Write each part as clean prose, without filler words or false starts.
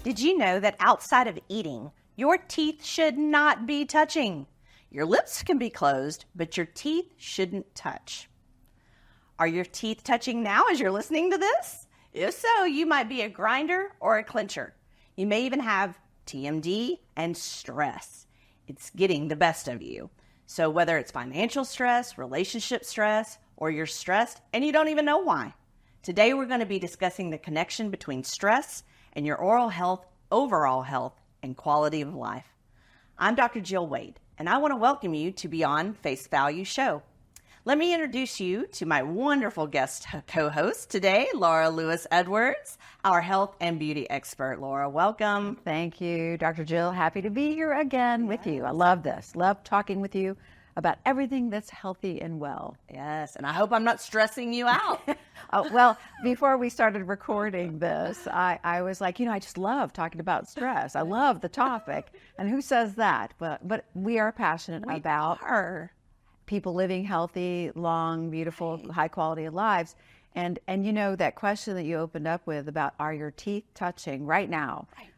Did you know that outside of eating, your teeth should not be touching? Your lips can be closed, but your teeth shouldn't touch. Are your teeth touching now as you're listening to this? If so, you might be a grinder or a clencher. You may even have TMD and stress. It's getting the best of you. So whether it's financial stress, relationship stress, or you're stressed and you don't even know why, today we're going to be discussing the connection between stress and your oral health, overall health, and quality of life. I'm Dr. Jill Wade, and I want to welcome you to Beyond Face Value Show. Let me introduce you to my wonderful guest co-host today, Laura Lewis Edwards, our health and beauty expert. Laura, welcome. Thank you, Dr. Jill. Happy to be here again with you. I love this. Love talking with you about everything that's healthy and well. Yes, and I hope I'm not stressing you out. Well, before we started recording this, I was like, I just love talking about stress. I love the topic. And who says that? But we are passionate about people living healthy, long, beautiful, high quality lives. And that question that you opened up with about, are your teeth touching right now? Right.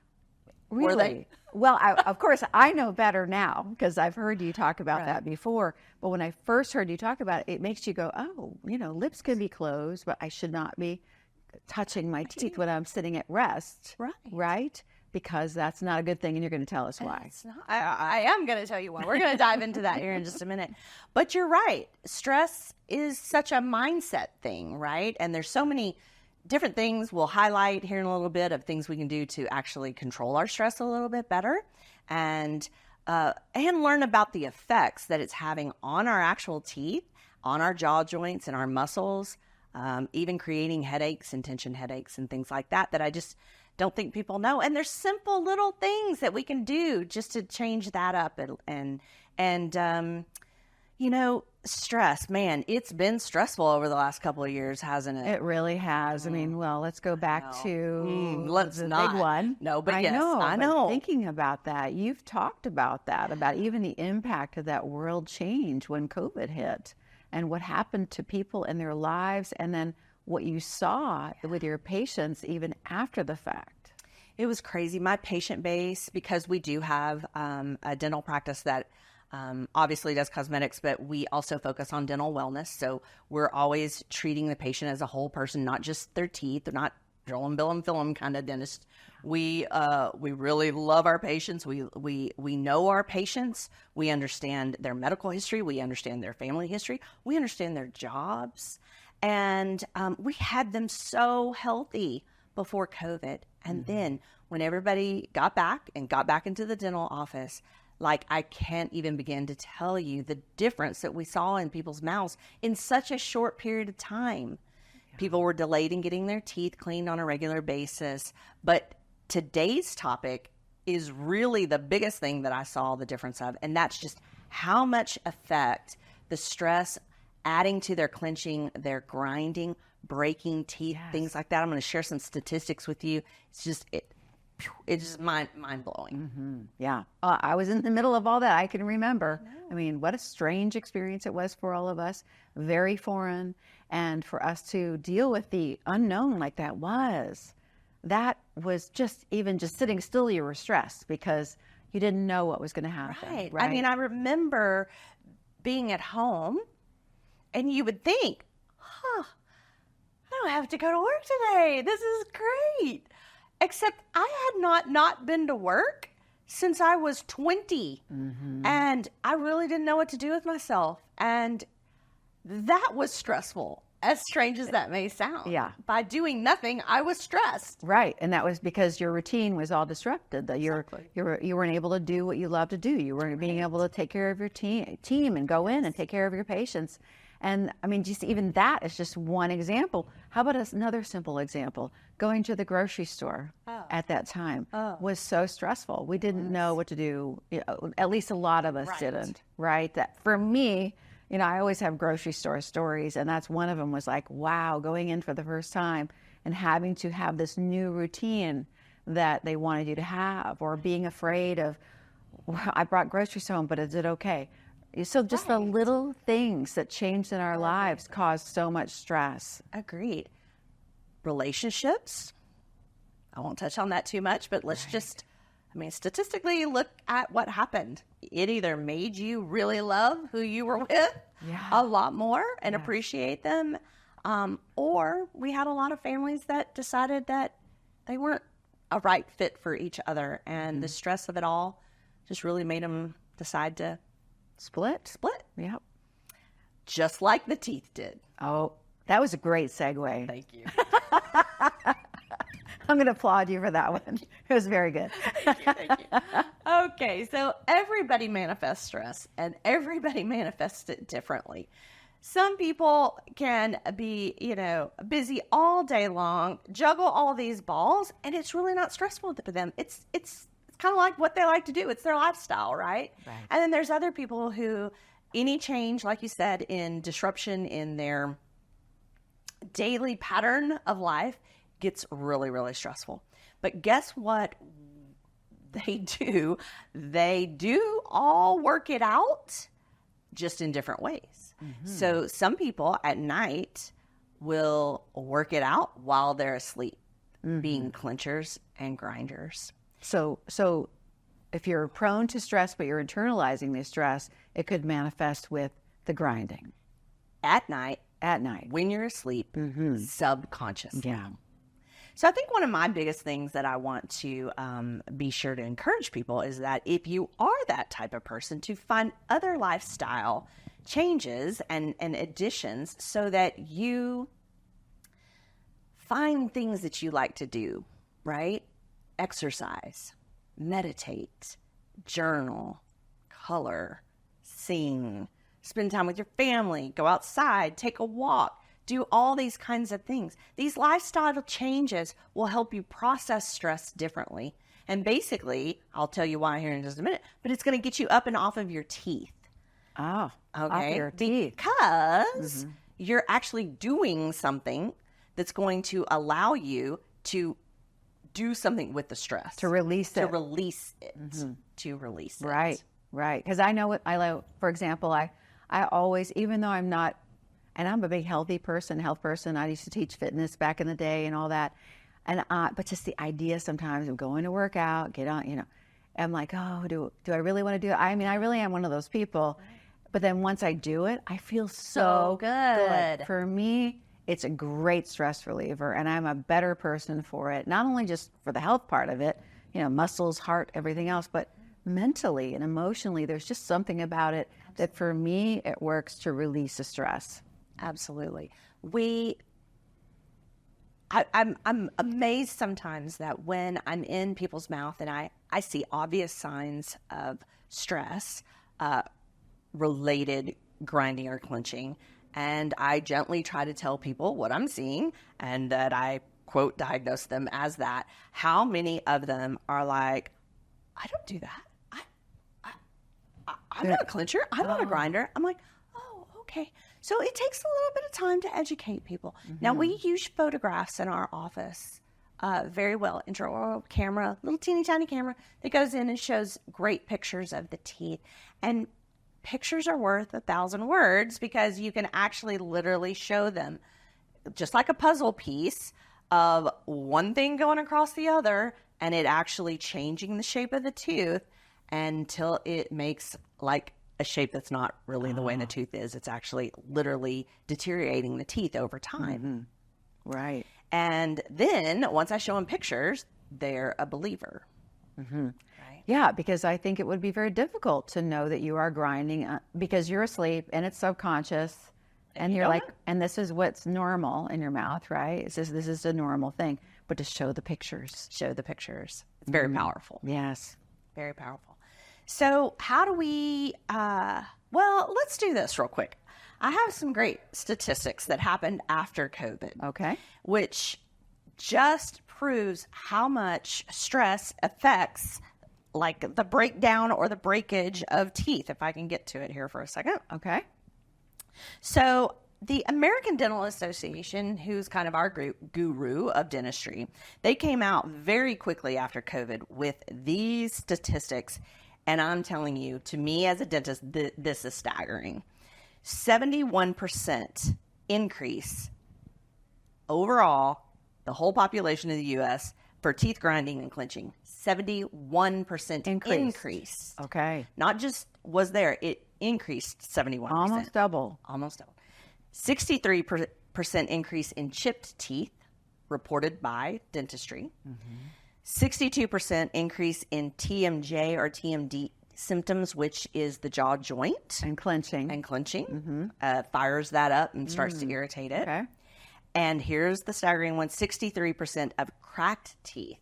Really? Were they? Well, of course, I know better now because I've heard you talk about that before. But when I first heard you talk about it, it makes you go, oh, lips can be closed, but I should not be touching my teeth when I'm sitting at rest. Right? Because that's not a good thing, and you're going to tell us why. It's not. I am going to tell you why. We're going to dive into that here in just a minute. But you're right. Stress is such a mindset thing, right? And there's so many different things we'll highlight here in a little bit of things we can do to actually control our stress a little bit better and learn about the effects that it's having on our actual teeth, on our jaw joints and our muscles, even creating headaches and tension headaches and things like that I just don't think people know. And there's simple little things that we can do just to change that up and stress, man, it's been stressful over the last couple of years, hasn't it? It really has. I mean, well, let's go back to the big one. No, but I yes, know. I know. Thinking about that, you've talked about that, about even the impact of that world change when COVID hit and what happened to people in their lives, and then what you saw with your patients even after the fact. It was crazy. My patient base, because we do have a dental practice that obviously does cosmetics, but we also focus on dental wellness. So we're always treating the patient as a whole person, not just their teeth. They're not drill them, bill them, fill them kind of dentist. We really love our patients. We know our patients. We understand their medical history. We understand their family history. We understand their jobs. And we had them so healthy before COVID. And then when everybody got back into the dental office, like, I can't even begin to tell you the difference that we saw in people's mouths in such a short period of time. Yeah. People were delayed in getting their teeth cleaned on a regular basis. But today's topic is really the biggest thing that I saw the difference of. And that's just how much effect the stress adding to their clenching, their grinding, breaking teeth, things like that. I'm going to share some statistics with you. It's just mind-blowing. Mm-hmm. Yeah. I was in the middle of all that. I can remember. I mean, what a strange experience it was for all of us. Very foreign. And for us to deal with the unknown like that was just sitting still, you were stressed because you didn't know what was going to happen. Right. I mean, I remember being at home and you would think, I don't have to go to work today. This is great. Except I had not been to work since I was 20. Mm-hmm. And I really didn't know what to do with myself. And that was stressful, as strange as that may sound. Yeah. By doing nothing, I was stressed. Right. And that was because your routine was all disrupted. Exactly. You weren't able to do what you love to do. You weren't being able to take care of your team and go in and take care of your patients. And I mean, just even that is just one example. How about another simple example? Going to the grocery store at that time was so stressful. We didn't know what to do. At least a lot of us didn't, right? That for me, I always have grocery store stories, and that's one of them was like, wow, going in for the first time and having to have this new routine that they wanted you to have, or being afraid of, well, I brought groceries home, but is it okay? So just the little things that changed in our lives caused so much stress. Agreed. Relationships. I won't touch on that too much, but let's just, statistically look at what happened. It either made you really love who you were with a lot more and appreciate them, or we had a lot of families that decided that they weren't a right fit for each other, and the stress of it all just really made them decide to split. Yep. Just like the teeth did. Oh, that was a great segue. Thank you. I'm going to applaud you for that one. It was very good. Thank you. Okay, so everybody manifests stress, and everybody manifests it differently. Some people can be, busy all day long, juggle all these balls, and it's really not stressful for them. It's kind of like what they like to do. It's their lifestyle, right? And then there's other people who any change, like you said, in disruption in their daily pattern of life gets really, really stressful. But guess what they do? They do all work it out, just in different ways. So some people at night will work it out while they're asleep, being clinchers and grinders. So if you're prone to stress, but you're internalizing the stress, it could manifest with the grinding. At night. When you're asleep, subconsciously. Yeah. So I think one of my biggest things that I want to be sure to encourage people is that if you are that type of person, to find other lifestyle changes and additions so that you find things that you like to do, right? Exercise, meditate, journal, color, sing, spend time with your family, go outside, take a walk, do all these kinds of things. These lifestyle changes will help you process stress differently. And basically, I'll tell you why here in just a minute, but it's going to get you up and off of your teeth. Oh, okay. Off your teeth. Because you're actually doing something that's going to allow you to do something with the stress. To release it. To release it. Right. Because I know for example, I always, even though I'm not, and I'm a big health person, I used to teach fitness back in the day and all that. But just the idea sometimes of going to work out, get on, I'm like, oh, do I really want to do it? I really am one of those people. But then once I do it, I feel so good. For me, it's a great stress reliever, and I'm a better person for it. Not only just for the health part of it, muscles, heart, everything else, but mentally and emotionally, there's just something about it that for me, it works to release the stress. Absolutely. I'm amazed sometimes that when I'm in people's mouth and I see obvious signs of stress, related grinding or clenching, and I gently try to tell people what I'm seeing and that I, quote, diagnose them as that. How many of them are like, I don't do that. I'm not a clincher. I'm not a grinder. I'm like, oh, okay. So it takes a little bit of time to educate people. Now, we use photographs in our office very well. Intraoral camera, little teeny tiny camera that goes in and shows great pictures of the teeth. And pictures are worth 1,000 words because you can actually literally show them just like a puzzle piece of one thing going across the other and it actually changing the shape of the tooth until it makes like a shape that's not really the way the tooth is. It's actually literally deteriorating the teeth over time. Right. And then once I show them pictures, they're a believer. Right? Yeah, because I think it would be very difficult to know that you are grinding because you're asleep and it's subconscious. And you're like, and this is what's normal in your mouth, right? It says this is a normal thing. But to show the pictures. Show the pictures. It's very powerful. Yes. Very powerful. So how do we, let's do this real quick. I have some great statistics that happened after COVID. Okay. Which just proves how much stress affects like the breakdown or the breakage of teeth, if I can get to it here for a second. Okay. So the American Dental Association, who's kind of our guru of dentistry, they came out very quickly after COVID with these statistics. And I'm telling you, to me as a dentist, this is staggering. 71% increase overall, the whole population of the U.S., for teeth grinding and clenching. 71% increase. Okay. Not just was there, it increased 71%. Almost double. Almost double. 63% increase in chipped teeth reported by dentistry. 62% increase in TMJ or TMD symptoms, which is the jaw joint. And clenching. Fires that up and starts to irritate it. Okay. And here's the staggering one, 63% of cracked teeth.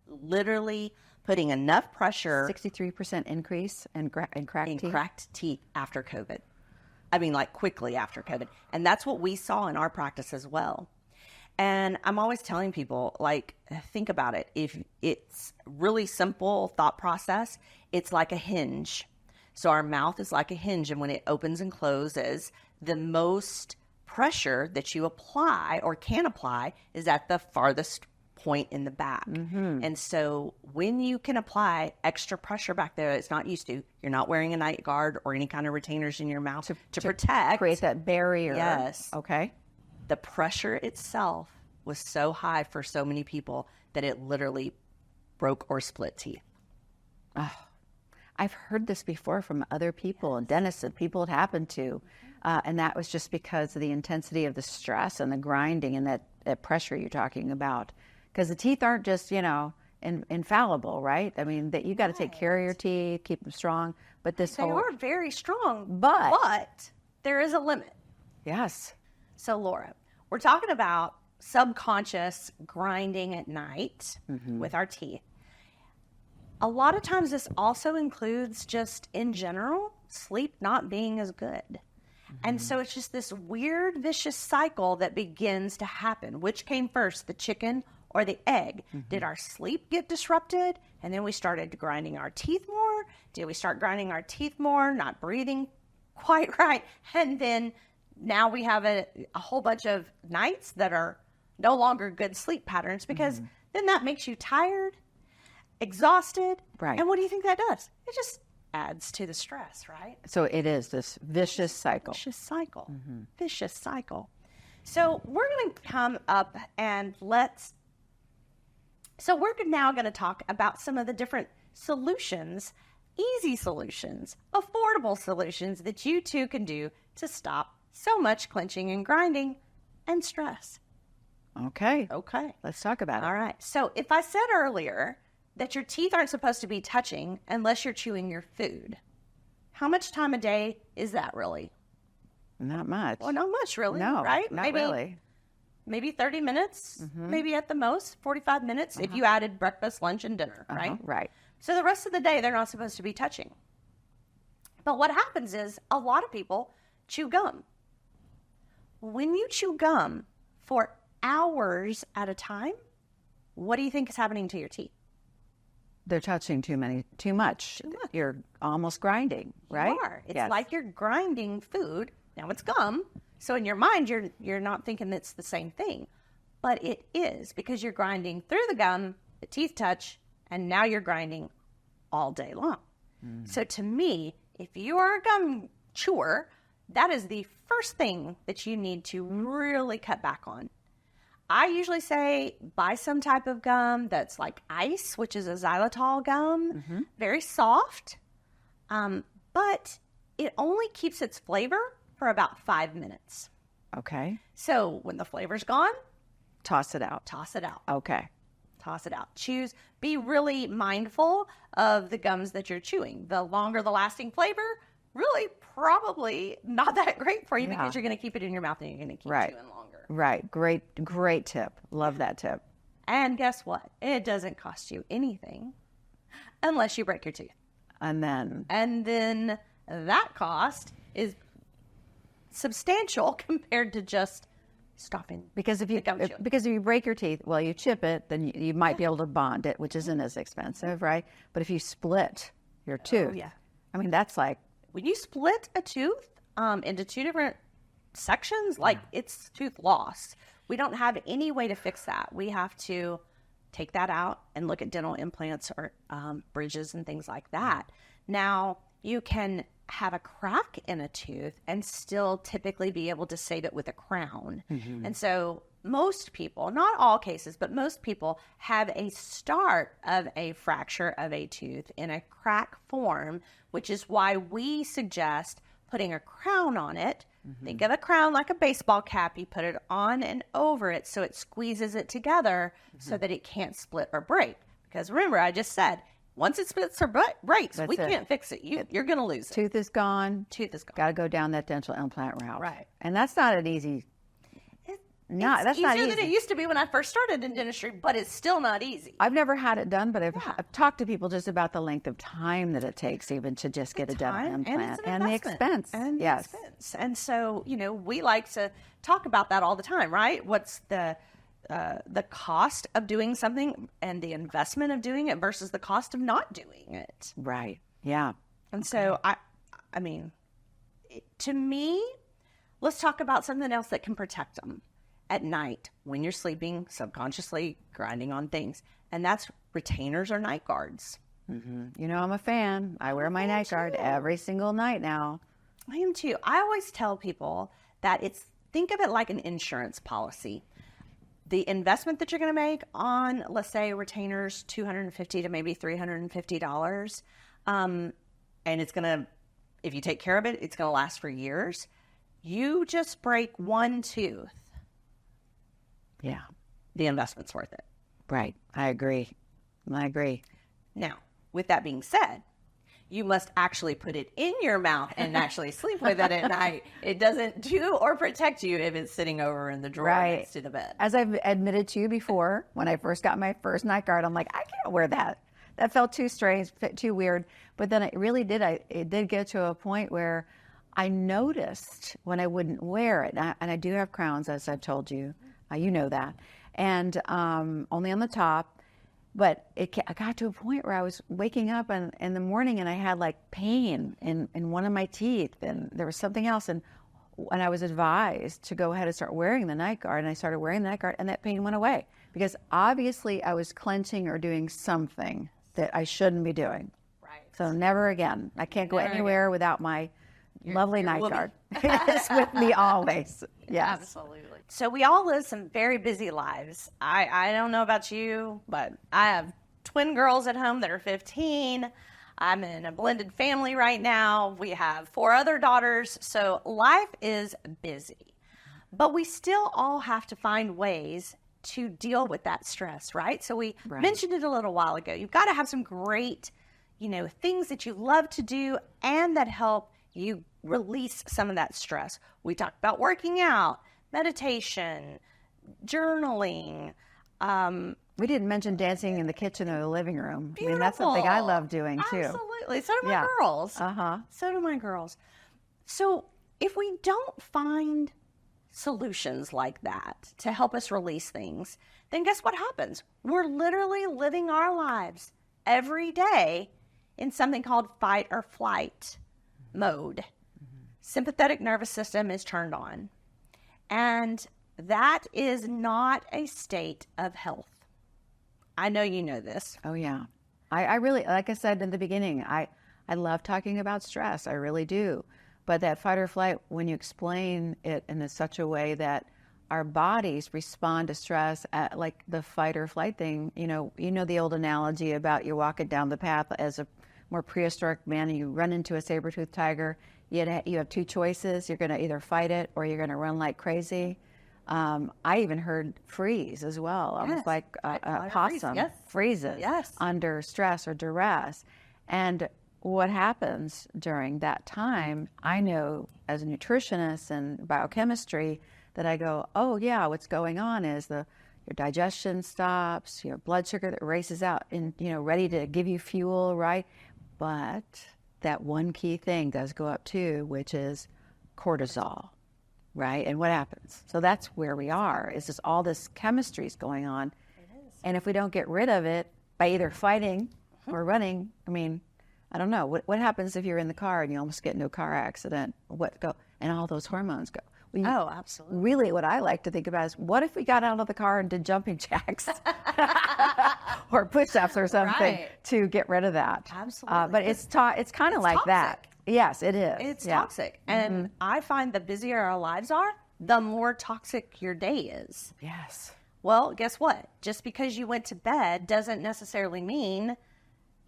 Literally putting enough pressure 63% increase in cracked in teeth. cracked teeth after COVID. I mean, like quickly after COVID. And that's what we saw in our practice as well. And I'm always telling people, like, think about it. If it's really simple thought process, it's like a hinge. So our mouth is like a hinge. And when it opens and closes, the most pressure that you apply or can apply is at the farthest point in the back. And so when you can apply extra pressure back there, it's not used to, you're not wearing a night guard or any kind of retainers in your mouth to protect. Create that barrier. Yes. Okay. The pressure itself was so high for so many people that it literally broke or split teeth. I've heard this before from other people and dentists and people it happened to. And that was just because of the intensity of the stress and the grinding and that pressure you're talking about. Because the teeth aren't just, infallible, right? I mean, that you got to take care of your teeth, keep them strong. But They are very strong, But there is a limit. Yes. So, Laura, we're talking about subconscious grinding at night with our teeth. A lot of times this also includes just in general, sleep not being as good. And so it's just this weird, vicious cycle that begins to happen. Which came first, the chicken or the egg? Did our sleep get disrupted? And then we started grinding our teeth more? Did we start grinding our teeth more, not breathing quite right? And then now we have a whole bunch of nights that are no longer good sleep patterns because then that makes you tired, exhausted. Right. And what do you think that does? It just adds to the stress, right? So it is this vicious cycle. Vicious cycle. Vicious cycle. So we're going to come up and we're now going to talk about some of the different solutions, easy solutions, affordable solutions that you too can do to stop so much clenching and grinding and stress. Okay. Okay. Let's talk about it. All right. So if I said earlier that your teeth aren't supposed to be touching unless you're chewing your food, how much time a day is that really? Not much. Well, not much really, No, right? not really. Maybe 30 minutes, maybe at the most 45 minutes if you added breakfast, lunch, and dinner, right? Right. So the rest of the day, they're not supposed to be touching. But what happens is a lot of people chew gum. When you chew gum for hours at a time, what do you think is happening to your teeth? They're touching too much. You're almost grinding, right? You are. It's Yes. like you're grinding food. Now it's gum. So in your mind, you're not thinking it's the same thing. But it is because you're grinding through the gum, the teeth touch, and now you're grinding all day long. So to me, if you are a gum chewer, that is the first thing that you need to really cut back on. I usually say buy some type of gum that's like ice, which is a xylitol gum, very soft, but it only keeps its flavor for about 5 minutes. Okay. So when the flavor's gone, Toss it out. toss it out. Okay. Toss it out. Be really mindful of the gums that you're chewing. The longer the lasting flavor, really probably not that great for you because you're going to keep it in your mouth and you're going to keep chewing longer. Right. Great tip. Love that tip. And guess what? It doesn't cost you anything unless you break your tooth. And then that cost is substantial compared to just stopping. because if you break your teeth, well, you chip it, then you might be able to bond it, which isn't as expensive, right? But if you split your tooth, I mean, that's like, When you split a tooth into two different sections, like it's tooth loss. We don't have any way to fix that. We have to take that out and look at dental implants or bridges and things like that. Now, you can have a crack in a tooth and still typically be able to save it with a crown. And so most people, not all cases, but most people have a start of a fracture of a tooth in a crack form, which is why we suggest putting a crown on it. Think of a crown like a baseball cap. You put it on and over it so it squeezes it together so that it can't split or break. Because remember, I just said, once it splits or breaks, we can't fix it. You're going to lose it. Tooth is gone. Tooth is gone. Got to go down that dental implant route. Right. And that's not an easy. It's easier than it used to be when I first started in dentistry, but it's still not easy. I've never had it done, but I've talked to people just about the length of time that it takes even to just get a dental implant and the expense. And so, we like to talk about that all the time, right? What's the cost of doing something and the investment of doing it versus the cost of not doing it. Right. Yeah. And so to me, let's talk about something else that can protect them at night when you're sleeping, subconsciously grinding on things. And that's retainers or night guards. Mm-hmm. I'm a fan. I wear my night guard every single night now. I am too. I always tell people that think of it like an insurance policy. The investment that you're going to make on, let's say, retainers, $250 to maybe $350. And it's going to, if you take care of it, it's going to last for years. You just break one tooth. Yeah. The investment's worth it. Right. I agree. Now, with that being said, you must actually put it in your mouth and actually sleep with it at night. It doesn't do or protect you if it's sitting over in the drawer next to the bed. As I've admitted to you before, when I first got my first night guard, I'm like, I can't wear that. That felt too strange, too weird. But then it really did. It did get to a point where I noticed when I wouldn't wear it, and I do have crowns, as I've told you. You know that. And only on the top. But I got to a point where I was waking up in the morning and I had like pain in one of my teeth and there was something else. And I was advised to go ahead and start wearing the night guard. And I started wearing the night guard and that pain went away. Because obviously I was clenching or doing something that I shouldn't be doing. Right. So never again. I can't go anywhere without my lovely night guard. It's with me always. Yes. Absolutely. So we all live some very busy lives. I don't know about you, but I have twin girls at home that are 15. I'm in a blended family right now. We have 4 other daughters. So life is busy. But we still all have to find ways to deal with that stress, right? So we mentioned it a little while ago. You've got to have some great, things that you love to do and that help you release some of that stress. We talked about working out, meditation, journaling. We didn't mention dancing in the kitchen or the living room. Beautiful. I mean, that's something I love doing too. Absolutely. So do my girls. So do my girls. So if we don't find solutions like that to help us release things, then guess what happens? We're literally living our lives every day in something called fight or flight mode. Sympathetic nervous system is turned on. And that is not a state of health. I know you know this. Oh, yeah. I really, like I said in the beginning, I love talking about stress. I really do. But that fight or flight, when you explain it in such a way that our bodies respond to stress at like the fight or flight thing, you know the old analogy about you're walking down the path as a more prehistoric man and you run into a saber-toothed tiger. You have 2 choices. You're going to either fight it or you're going to run like crazy. I even heard freeze as well, almost like a possum freezes under stress or duress. And what happens during that time, I know as a nutritionist and biochemistry that I go, oh yeah, what's going on is your digestion stops, your blood sugar that races out and, ready to give you fuel, right? But that one key thing does go up too, which is cortisol, right? And what happens? So that's where we are, is just all this chemistry is going on. And if we don't get rid of it by either fighting or running, I don't know. What happens if you're in the car and you almost get into a car accident? And all those hormones go. Oh, absolutely. Really, what I like to think about is, what if we got out of the car and did jumping jacks or push-ups or something to get rid of that? Absolutely. But it's kind of like toxic. that. Yes, it is. It's toxic. And I find the busier our lives are, the more toxic your day is. Yes. Well, guess what? Just because you went to bed doesn't necessarily mean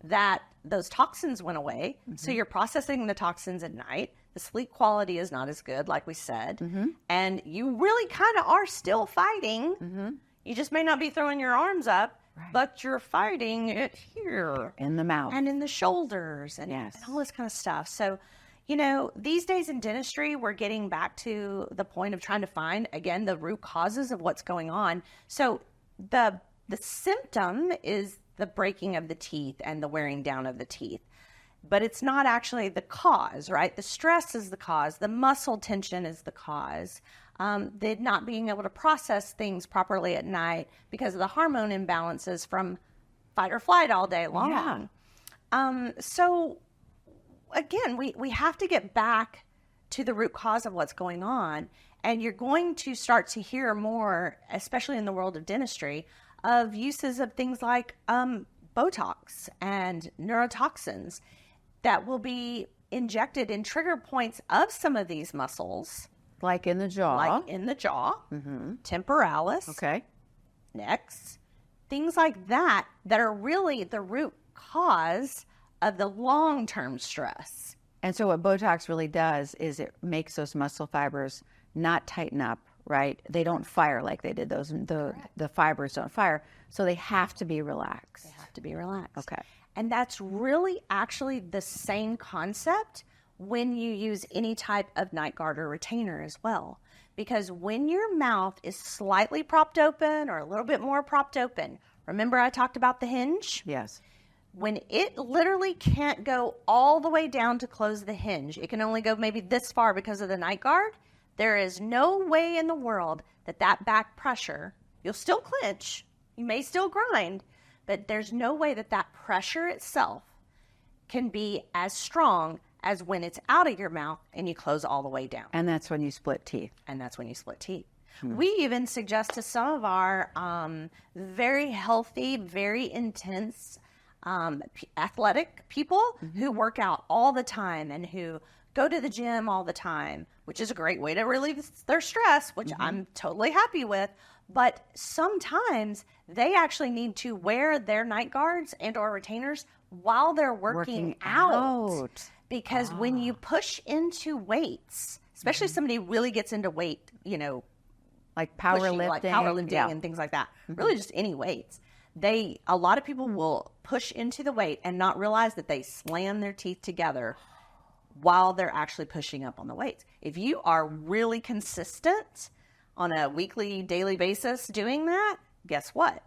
that those toxins went away. So you're processing the toxins at night. The sleep quality is not as good, like we said. And you really kind of are still fighting. You just may not be throwing your arms up, but you're fighting it here. In the mouth. And in the shoulders and, and all this kind of stuff. So, you know, these days in dentistry, we're getting back to the point of trying to find, again, the root causes of what's going on. So the symptom is the breaking of the teeth and the wearing down of the teeth. But it's not actually the cause, right? The stress is the cause. The muscle tension is the cause. The not being able to process things properly at night because of the hormone imbalances from fight or flight all day long. So again, we have to get back to the root cause of what's going on. And you're going to start to hear more, especially in the world of dentistry, of uses of things like Botox and neurotoxins that will be injected in trigger points of some of these muscles. Like in the jaw. Temporalis, necks, things like that are really the root cause of the long-term stress. And so what Botox really does is it makes those muscle fibers not tighten up, right? They don't fire like they did those. The fibers don't fire, so they have to be relaxed. They have to be relaxed. Okay. And that's really actually the same concept when you use any type of night guard or retainer as well. Because when your mouth is slightly propped open or a little bit more propped open, remember I talked about the hinge? Yes. When it literally can't go all the way down to close the hinge, it can only go maybe this far because of the night guard. There is no way in the world that back pressure, you'll still clench, you may still grind, but there's no way that pressure itself can be as strong as when it's out of your mouth and you close all the way down. And that's when you split teeth. We even suggest to some of our very healthy, very intense athletic people who work out all the time and who go to the gym all the time, which is a great way to relieve their stress, which I'm totally happy with. But sometimes they actually need to wear their night guards and or retainers while they're working out. Because when you push into weights, especially somebody really gets into weight, you know, like powerlifting, and things like that, really just any weights. A lot of people will push into the weight and not realize that they slam their teeth together while they're actually pushing up on the weights. If you are really consistent on a weekly, daily basis doing that, guess what?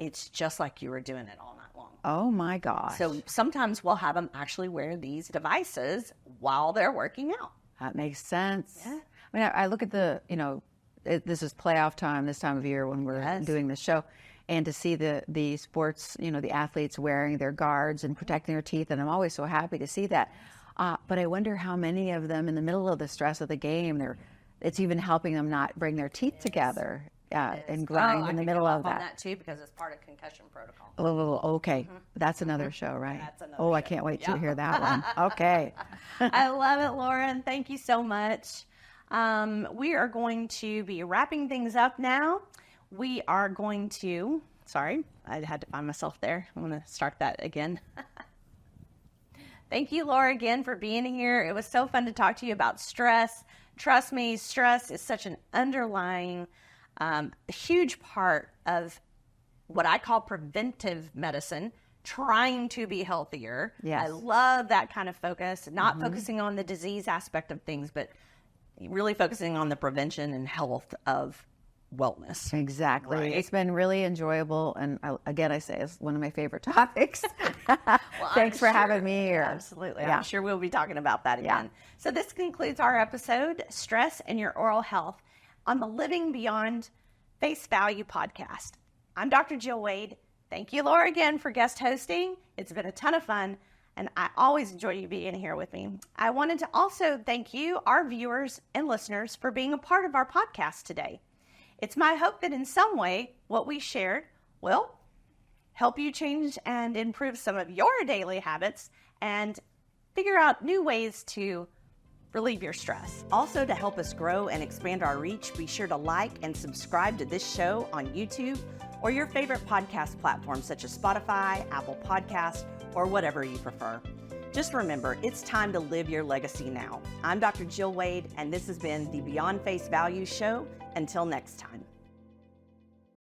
It's just like you were doing it all night long. Oh my gosh. So sometimes we'll have them actually wear these devices while they're working out. That makes sense. Yeah. I mean, I look at this is playoff time, this time of year when we're doing this show. And to see the sports, the athletes wearing their guards and protecting their teeth. And I'm always so happy to see that. But I wonder how many of them in the middle of the stress of the game, it's even helping them not bring their teeth together and grind in the middle of that. On that too, because it's part of concussion protocol. Oh, okay. That's another show, right? That's another show. I can't wait to hear that one. Okay. I love it, Lauren. Thank you so much. We are going to be wrapping things up now. We are going to, sorry, I had to find myself there. I'm going to start that again. Thank you, Laura, again for being here. It was so fun to talk to you about stress. Trust me, stress is such an underlying, huge part of what I call preventive medicine, trying to be healthier. Yes. I love that kind of focus, not focusing on the disease aspect of things, but really focusing on the prevention and health of wellness. Exactly. Right. It's been really enjoyable. And again, I say it's one of my favorite topics. Thanks for having me here. Absolutely. Yeah. I'm sure we'll be talking about that again. So this concludes our episode, Stress and Your Oral Health, on the Living Beyond Face Value podcast. I'm Dr. Jill Wade. Thank you, Laura, again for guest hosting. It's been a ton of fun, and I always enjoy you being here with me. I wanted to also thank you, our viewers and listeners, for being a part of our podcast today. It's my hope that in some way what we shared will help you change and improve some of your daily habits and figure out new ways to Relieve your stress. Also, to help us grow and expand our reach, be sure to like and subscribe to this show on YouTube or your favorite podcast platform such as Spotify, Apple Podcasts, or whatever you prefer. Just remember, it's time to live your legacy now. I'm Dr. Jill Wade, and this has been the Beyond Face Values Show. Until next time.